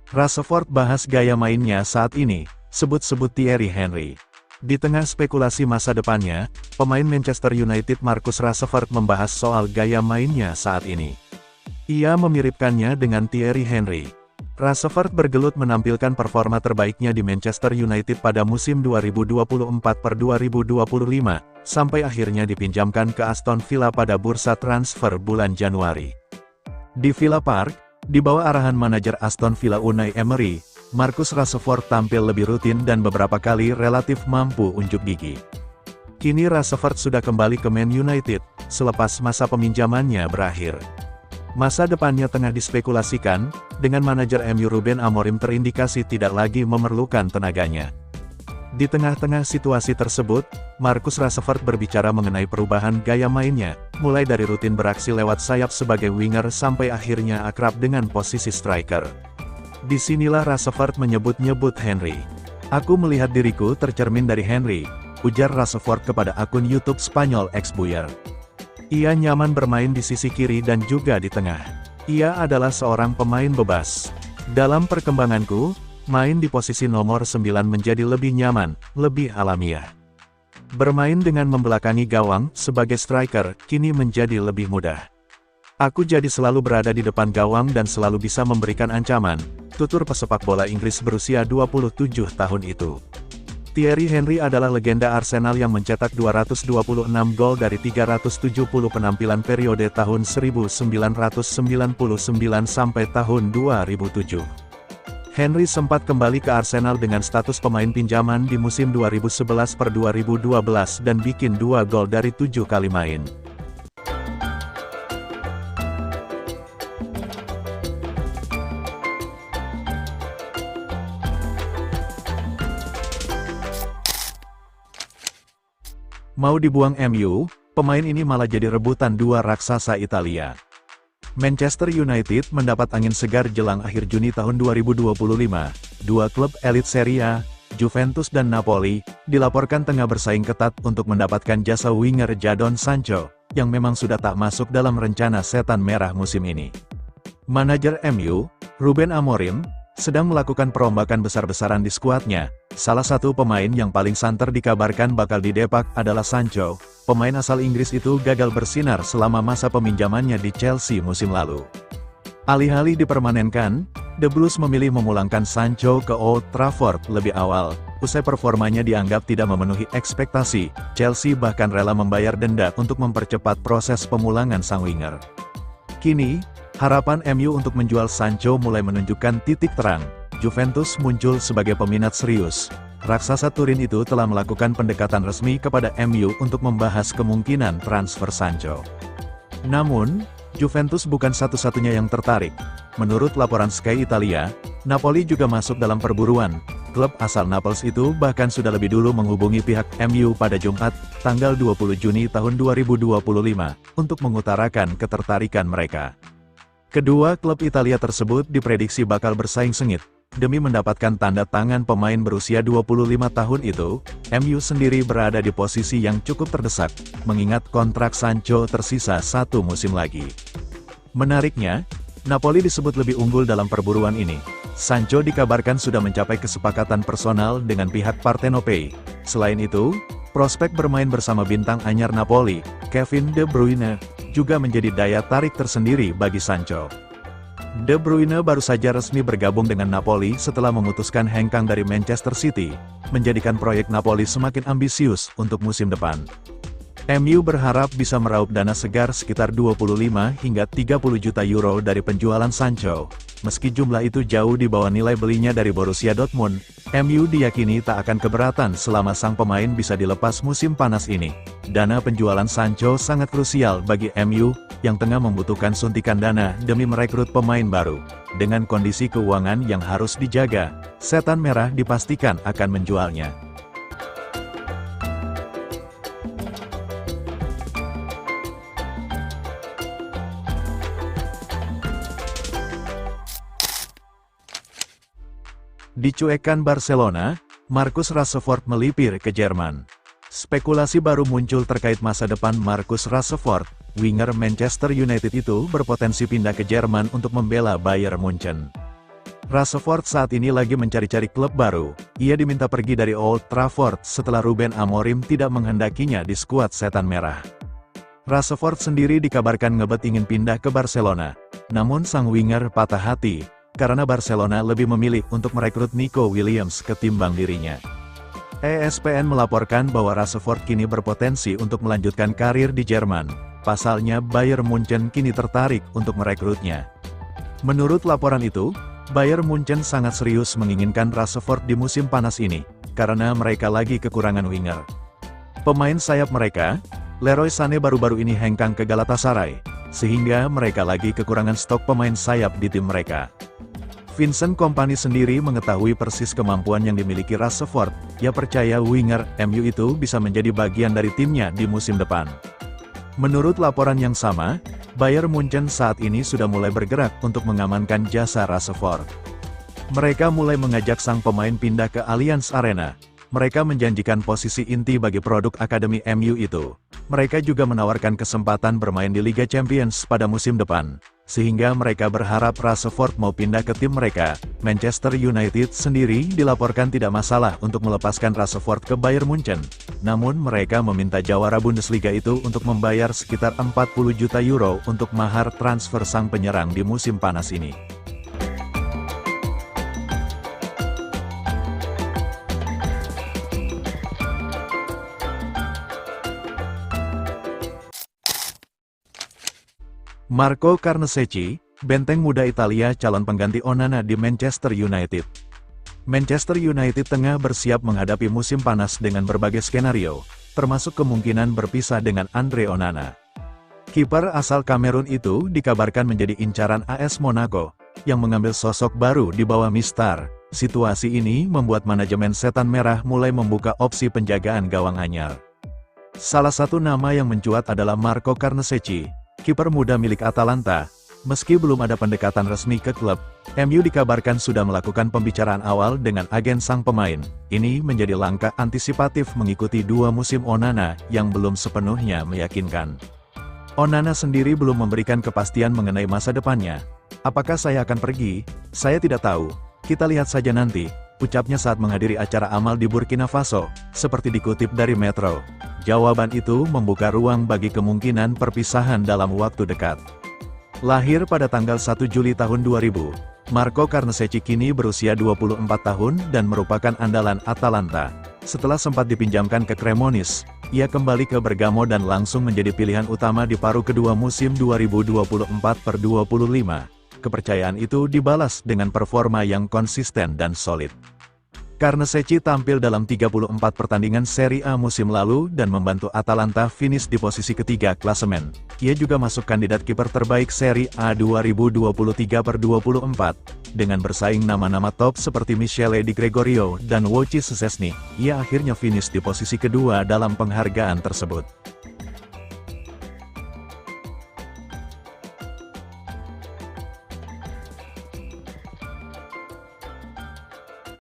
Rashford bahas gaya mainnya saat ini, sebut-sebut Thierry Henry. Di tengah spekulasi masa depannya, pemain Manchester United Marcus Rashford membahas soal gaya mainnya saat ini. Ia memiripkannya dengan Thierry Henry. Rashford bergelut menampilkan performa terbaiknya di Manchester United pada musim 2024-2025, sampai akhirnya dipinjamkan ke Aston Villa pada bursa transfer bulan Januari. Di Villa Park, di bawah arahan manajer Aston Villa Unai Emery, Marcus Rashford tampil lebih rutin dan beberapa kali relatif mampu unjuk gigi. Kini Rashford sudah kembali ke Man United, selepas masa peminjamannya berakhir. Masa depannya tengah dispekulasikan, dengan manajer MU Ruben Amorim terindikasi tidak lagi memerlukan tenaganya. Di tengah-tengah situasi tersebut, Marcus Rashford berbicara mengenai perubahan gaya mainnya, mulai dari rutin beraksi lewat sayap sebagai winger sampai akhirnya akrab dengan posisi striker. Disinilah Rashford menyebut-nyebut Henry. "Aku melihat diriku tercermin dari Henry," ujar Rashford kepada akun YouTube Spanyol Exbuyer. Ia nyaman bermain di sisi kiri dan juga di tengah. Ia adalah seorang pemain bebas. "Dalam perkembanganku, main di posisi nomor 9 menjadi lebih nyaman, lebih alamiah. Bermain dengan membelakangi gawang, sebagai striker, kini menjadi lebih mudah. Aku jadi selalu berada di depan gawang dan selalu bisa memberikan ancaman," tutur pesepak bola Inggris berusia 27 tahun itu. Thierry Henry adalah legenda Arsenal yang mencetak 226 gol dari 370 penampilan periode tahun 1999 sampai tahun 2007. Henry sempat kembali ke Arsenal dengan status pemain pinjaman di musim 2011-2012 dan bikin 2 gol dari 7 kali main. Mau dibuang MU, pemain ini malah jadi rebutan dua raksasa Italia. Manchester United mendapat angin segar jelang akhir Juni tahun 2025. Dua klub elit Serie A, Juventus dan Napoli, dilaporkan tengah bersaing ketat untuk mendapatkan jasa winger Jadon Sancho, yang memang sudah tak masuk dalam rencana setan merah musim ini. Manajer MU, Ruben Amorim, sedang melakukan perombakan besar-besaran di skuadnya. Salah satu pemain yang paling santer dikabarkan bakal didepak adalah Sancho. Pemain asal Inggris itu gagal bersinar selama masa peminjamannya di Chelsea musim lalu. Alih-alih dipermanenkan, The Blues memilih memulangkan Sancho ke Old Trafford lebih awal. Usai performanya dianggap tidak memenuhi ekspektasi, Chelsea bahkan rela membayar denda untuk mempercepat proses pemulangan sang winger. Kini, harapan MU untuk menjual Sancho mulai menunjukkan titik terang. Juventus muncul sebagai peminat serius. Raksasa Turin itu telah melakukan pendekatan resmi kepada MU untuk membahas kemungkinan transfer Sancho. Namun, Juventus bukan satu-satunya yang tertarik. Menurut laporan Sky Italia, Napoli juga masuk dalam perburuan. Klub asal Naples itu bahkan sudah lebih dulu menghubungi pihak MU pada Jumat, tanggal 20 Juni tahun 2025, untuk mengutarakan ketertarikan mereka. Kedua klub Italia tersebut diprediksi bakal bersaing sengit. Demi mendapatkan tanda tangan pemain berusia 25 tahun itu, MU sendiri berada di posisi yang cukup terdesak, mengingat kontrak Sancho tersisa 1 musim lagi. Menariknya, Napoli disebut lebih unggul dalam perburuan ini. Sancho dikabarkan sudah mencapai kesepakatan personal dengan pihak Partenopei. Selain itu, prospek bermain bersama bintang anyar Napoli, Kevin De Bruyne, juga menjadi daya tarik tersendiri bagi Sancho. De Bruyne baru saja resmi bergabung dengan Napoli setelah memutuskan hengkang dari Manchester City, menjadikan proyek Napoli semakin ambisius untuk musim depan. MU berharap bisa meraup dana segar sekitar 25 hingga 30 juta euro dari penjualan Sancho. Meski jumlah itu jauh di bawah nilai belinya dari Borussia Dortmund, MU diyakini tak akan keberatan selama sang pemain bisa dilepas musim panas ini. Dana penjualan Sancho sangat krusial bagi MU, yang tengah membutuhkan suntikan dana demi merekrut pemain baru. Dengan kondisi keuangan yang harus dijaga, setan merah dipastikan akan menjualnya. Dicuekkan Barcelona, Marcus Rashford melipir ke Jerman. Spekulasi baru muncul terkait masa depan Marcus Rashford. Winger Manchester United itu berpotensi pindah ke Jerman untuk membela Bayern Munchen. Rashford saat ini lagi mencari-cari klub baru. Ia diminta pergi dari Old Trafford setelah Ruben Amorim tidak menghendakinya di skuad Setan Merah. Rashford sendiri dikabarkan ngebet ingin pindah ke Barcelona. Namun sang winger patah hati, karena Barcelona lebih memilih untuk merekrut Nico Williams ketimbang dirinya. ESPN melaporkan bahwa Rashford kini berpotensi untuk melanjutkan karir di Jerman. Pasalnya Bayern Munchen kini tertarik untuk merekrutnya. Menurut laporan itu, Bayern Munchen sangat serius menginginkan Rashford di musim panas ini, karena mereka lagi kekurangan winger. Pemain sayap mereka, Leroy Sané baru-baru ini hengkang ke Galatasaray, sehingga mereka lagi kekurangan stok pemain sayap di tim mereka. Vincent Kompany sendiri mengetahui persis kemampuan yang dimiliki Rashford. Ia percaya winger MU itu bisa menjadi bagian dari timnya di musim depan. Menurut laporan yang sama, Bayern Munchen saat ini sudah mulai bergerak untuk mengamankan jasa Rashford. Mereka mulai mengajak sang pemain pindah ke Allianz Arena. Mereka menjanjikan posisi inti bagi produk akademi MU itu. Mereka juga menawarkan kesempatan bermain di Liga Champions pada musim depan. Sehingga mereka berharap Rashford mau pindah ke tim mereka. Manchester United sendiri dilaporkan tidak masalah untuk melepaskan Rashford ke Bayern Munchen. Namun mereka meminta jawara Bundesliga itu untuk membayar sekitar 40 juta euro untuk mahar transfer sang penyerang di musim panas ini. Marco Carnesecchi, benteng muda Italia calon pengganti Onana di Manchester United. Manchester United tengah bersiap menghadapi musim panas dengan berbagai skenario, termasuk kemungkinan berpisah dengan Andre Onana. Kiper asal Kamerun itu dikabarkan menjadi incaran AS Monaco, yang mengambil sosok baru di bawah Mistar. Situasi ini membuat manajemen Setan Merah mulai membuka opsi penjagaan gawang anyar. Salah satu nama yang mencuat adalah Marco Carnesecchi, kiper muda milik Atalanta. Meski belum ada pendekatan resmi ke klub, MU dikabarkan sudah melakukan pembicaraan awal dengan agen sang pemain. Ini menjadi langkah antisipatif mengikuti 2 musim Onana yang belum sepenuhnya meyakinkan. Onana sendiri belum memberikan kepastian mengenai masa depannya. Apakah saya akan pergi? Saya tidak tahu. Kita lihat saja nanti, ucapnya saat menghadiri acara amal di Burkina Faso, seperti dikutip dari Metro. Jawaban itu membuka ruang bagi kemungkinan perpisahan dalam waktu dekat. Lahir pada tanggal 1 Juli tahun 2000, Marco Carnesecchi kini berusia 24 tahun dan merupakan andalan Atalanta. Setelah sempat dipinjamkan ke Cremonese, ia kembali ke Bergamo dan langsung menjadi pilihan utama di paruh kedua musim 2024/25. Kepercayaan itu dibalas dengan performa yang konsisten dan solid. Carnesecchi tampil dalam 34 pertandingan Serie A musim lalu dan membantu Atalanta finish di posisi ketiga klasemen. Ia juga masuk kandidat kiper terbaik Serie A 2023/24. Dengan bersaing nama-nama top seperti Michele Di Gregorio dan Wojciech Szczesny, ia akhirnya finish di posisi kedua dalam penghargaan tersebut.